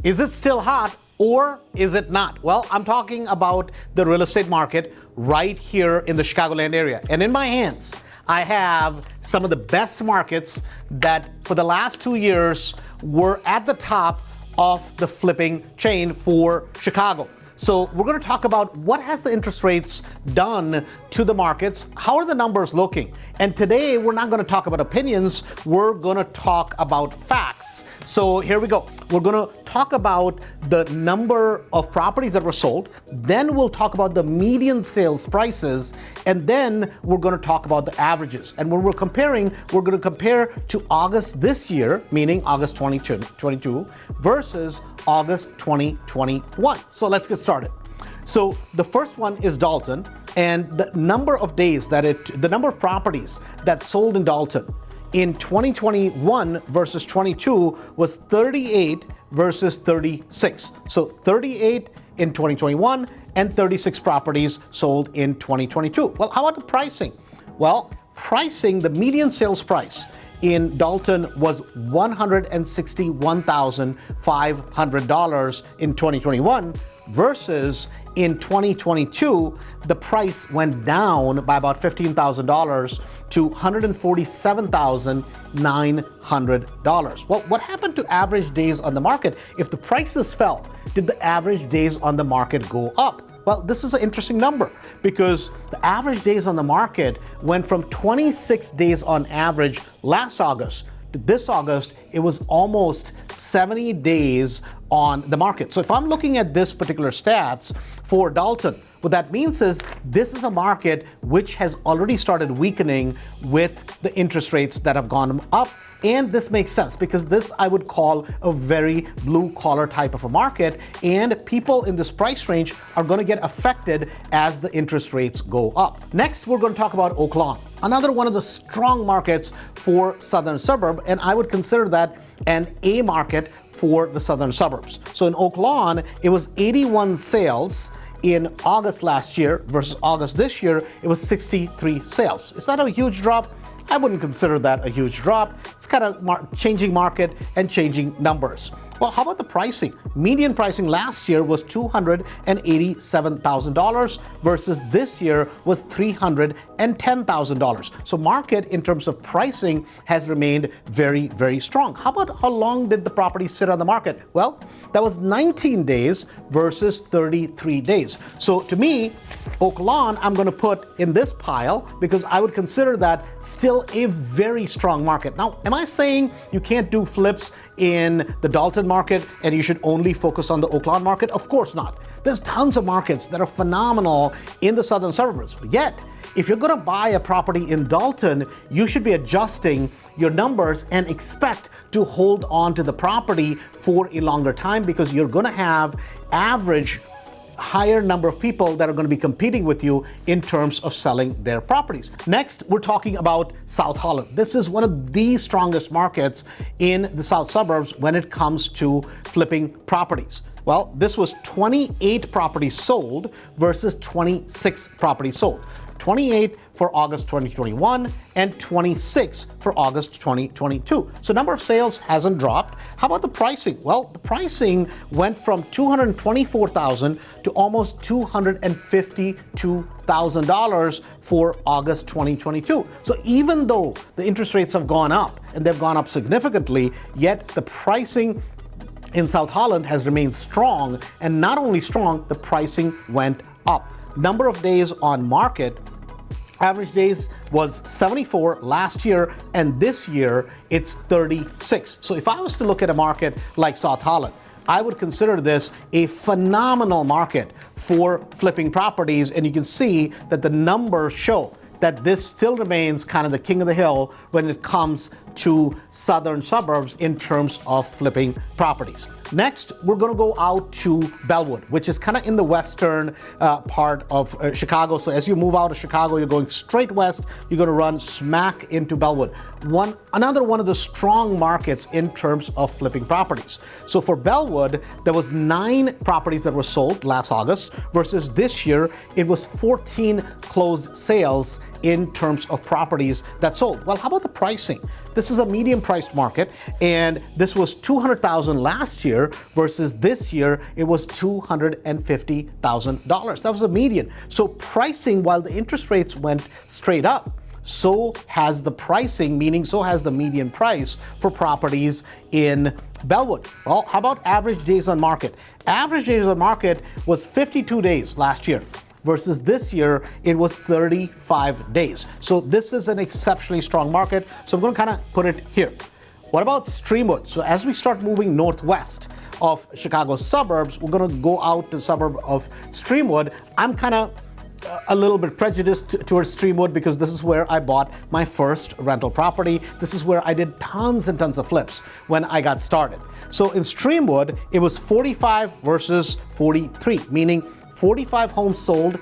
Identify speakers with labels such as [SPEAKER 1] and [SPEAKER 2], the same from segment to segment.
[SPEAKER 1] Is it still hot or is it not? Well, I'm talking about the real estate market right here in the Chicagoland area. And in my hands, I have some of the best markets that for the last 2 years were at the top of the flipping chain for Chicago. So we're going to talk about what has the interest rates done to the markets, how are the numbers looking? And today we're not going to talk about opinions, we're going to talk about facts. So here we go. We're going to talk about the number of properties that were sold, then we'll talk about the median sales prices, and then we're going to talk about the averages. And when we're comparing, we're going to compare to August this year, meaning August 2022 versus August 2021. So let's get started. So the first one is Dalton, and the number of days the number of properties that sold in Dalton in 2021 versus 22 was 38 versus 36. So 38 in 2021 and 36 properties sold in 2022. Well, how about the pricing? Well, pricing, the median sales price in Dalton was $161,500 in 2021 versus in 2022, the price went down by about $15,000 to $147,900. Well, what happened to average days on the market? If the prices fell, did the average days on the market go up? Well, this is an interesting number because the average days on the market went from 26 days on average last August to this August, it was almost 70 days on the market. So if I'm looking at this particular stats for Dalton, what that means is this is a market which has already started weakening with the interest rates that have gone up. And this makes sense because this I would call a very blue collar type of a market, and people in this price range are going to get affected as the interest rates go up. Next, we're going to talk about Oak Lawn, another one of the strong markets for southern suburb, and I would consider that an A market for the southern suburbs. So in Oak Lawn, it was 81 sales in August last year versus August this year, it was 63 sales. Is that a huge drop? I wouldn't consider that a huge drop. It's kind of changing market and changing numbers. Well, how about the pricing? Median pricing last year was $287,000 versus this year was $310,000. So market in terms of pricing has remained very, very strong. How about how long did the property sit on the market? Well, that was 19 days versus 33 days. So to me, Oak Lawn, I'm going to put in this pile because I would consider that still a very strong market. Now, am I saying you can't do flips in the Dalton market and you should only focus on the Oak Lawn market? Of course not. There's tons of markets that are phenomenal in the southern suburbs. Yet, if you're going to buy a property in Dalton, you should be adjusting your numbers and expect to hold on to the property for a longer time because you're going to have average higher number of people that are going to be competing with you in terms of selling their properties. Next, we're talking about South Holland. This is one of the strongest markets in the south suburbs when it comes to flipping properties. Well, this was 28 properties sold versus 26 properties sold. 28 for August 2021 and 26 for August 2022. So number of sales hasn't dropped. How about the pricing? Well, the pricing went from $224,000 to almost $252,000 for August 2022. So even though the interest rates have gone up, and they've gone up significantly, yet the pricing in South Holland has remained strong, and not only strong, the pricing went up. Number of days on market, average days was 74 last year, and this year it's 36. So if I was to look at a market like South Holland, I would consider this a phenomenal market for flipping properties, and you can see that the numbers show that this still remains kind of the king of the hill when it comes to southern suburbs in terms of flipping properties. Next, we're going to go out to Bellwood, which is kind of in the western part of Chicago. So as you move out of Chicago, you're going straight west, you're going to run smack into Bellwood. Another one of the strong markets in terms of flipping properties. So for Bellwood, there was 9 properties that were sold last August versus this year, it was 14 closed sales in terms of properties that sold. Well, how about the pricing? this is a medium-priced market, and this was $200,000 last year versus this year it was $250,000. That was a median. So pricing, while the interest rates went straight up, so has the pricing, meaning so has the median price for properties in Bellwood. Well, how about average days on market? Average days on market was 52 days last year versus this year it was 35 days. So this is an exceptionally strong market. So I'm going to kind of put it here. What about STREAMWOOD? So as we start moving northwest of Chicago's suburbs, we're going to go out to the suburb of STREAMWOOD. I'm kind of a little bit prejudiced towards STREAMWOOD because this is where I bought my first rental property. This is where I did tons and tons of flips when I got started. So in STREAMWOOD, it was 45 versus 43, meaning 45 homes sold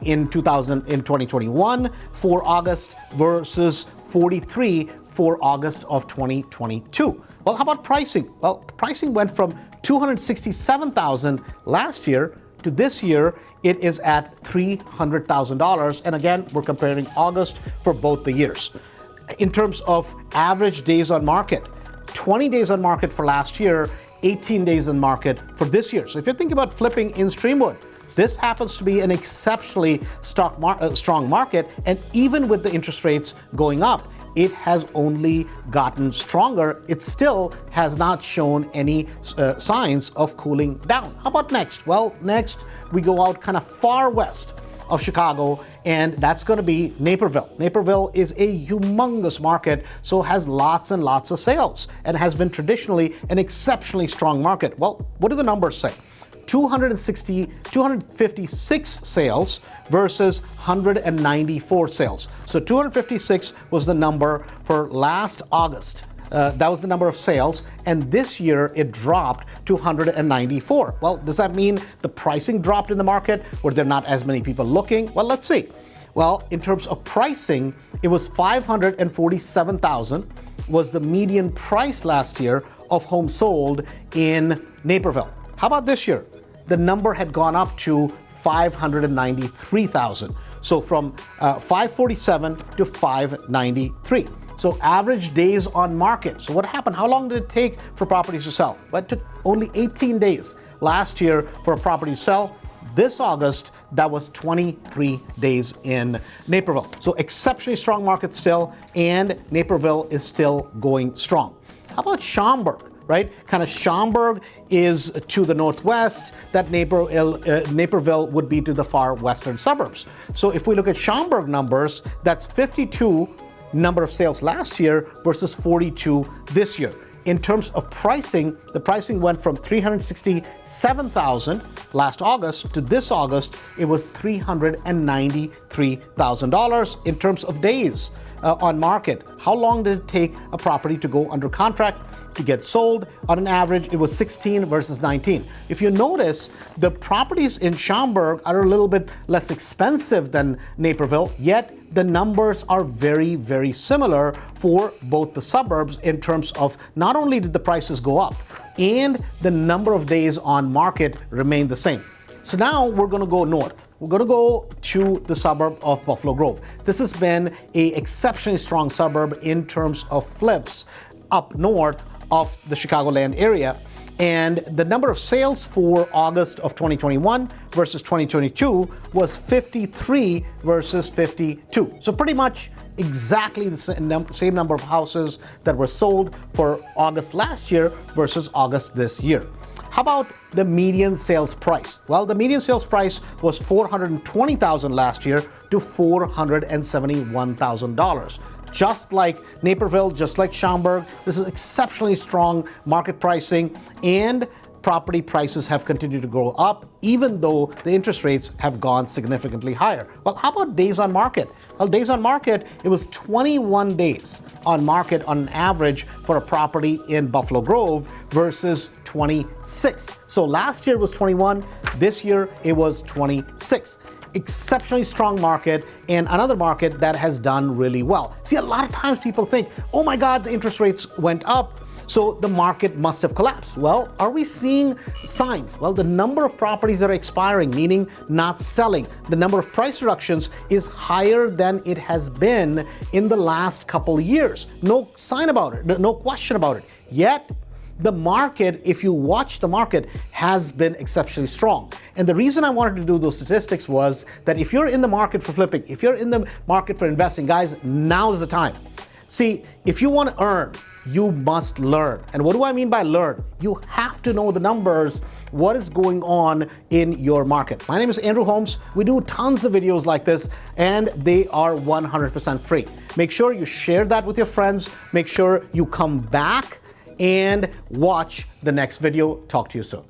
[SPEAKER 1] in 2021 for August versus 43 for August of 2022. Well, how about pricing? Well, pricing went from $267,000 last year to this year, it is at $300,000. And again, we're comparing August for both the years. In terms of average days on market, 20 days on market for last year, 18 days on market for this year. So if you're thinking about flipping in STREAMWOOD, this happens to be an exceptionally strong market. And even with the interest rates going up, it has only gotten stronger. It still has not shown any signs of cooling down. How about next? Well, next we go out kind of far west of Chicago, and that's going to be Naperville. Naperville is a humongous market, so has lots and lots of sales and has been traditionally an exceptionally strong market. Well, what do the numbers say? 256 sales versus 194 sales. So 256 was the number for last August. That was the number of sales, and this year it dropped to 194. Well, does that mean the pricing dropped in the market? Were there not as many people looking? Well, let's see. Well, in terms of pricing, it was $547,000 was the median price last year of homes sold in Naperville. How about this year? The number had gone up to $593,000. So from 547 to 593. So average days on market. So what happened? How long did it take for properties to sell? Well, it took only 18 days last year for a property to sell. This August, that was 23 days in Naperville. So exceptionally strong market still, and Naperville is still going strong. How about Schaumburg? Right? Kind of Schaumburg is to the northwest, that Naperville would be to the far western suburbs. So if we look at Schaumburg numbers, that's 52 number of sales last year versus 42 this year. In terms of pricing, the pricing went from $367,000 last August to this August, it was $393,000. In terms of days on market, how long did it take a property to go under contract to get sold? On an average, it was 16 versus 19. If you notice, the properties in Schaumburg are a little bit less expensive than Naperville, yet the numbers are very, very similar for both the suburbs in terms of not only did the prices go up, and the number of days on market remained the same. So now we're going to go north. We're going to go to the suburb of Buffalo Grove. This has been an exceptionally strong suburb in terms of flips up north of the Chicagoland area. And the number of sales for August of 2021 versus 2022 was 53 versus 52. So pretty much exactly the same number of houses that were sold for August last year versus August this year. How about the median sales price? Well, the median sales price was $420,000 last year to $471,000. Just like Naperville, just like Schaumburg, this is exceptionally strong market pricing, and property prices have continued to go up, even though the interest rates have gone significantly higher. Well, how about days on market? Well, days on market, it was 21 days on market on an average for a property in Buffalo Grove versus 26. So last year was 21, this year it was 26. Exceptionally strong market, and another market that has done really well. See, a lot of times people think, oh my God, the interest rates went up So the market must have collapsed. Well, are we seeing signs? Well, the number of properties that are expiring, meaning not selling, the number of price reductions is higher than it has been in the last couple of years. No sign about it, no question about it. Yet, the market, if you watch the market, has been exceptionally strong. And the reason I wanted to do those statistics was that if you're in the market for flipping, if you're in the market for investing, guys, now's the time. See, if you want to earn, you must learn. And what do I mean by learn? You have to know the numbers, what is going on in your market. My name is Andrew Holmes. We do tons of videos like this, and they are 100% free. Make sure you share that with your friends. Make sure you come back and watch the next video. Talk to you soon.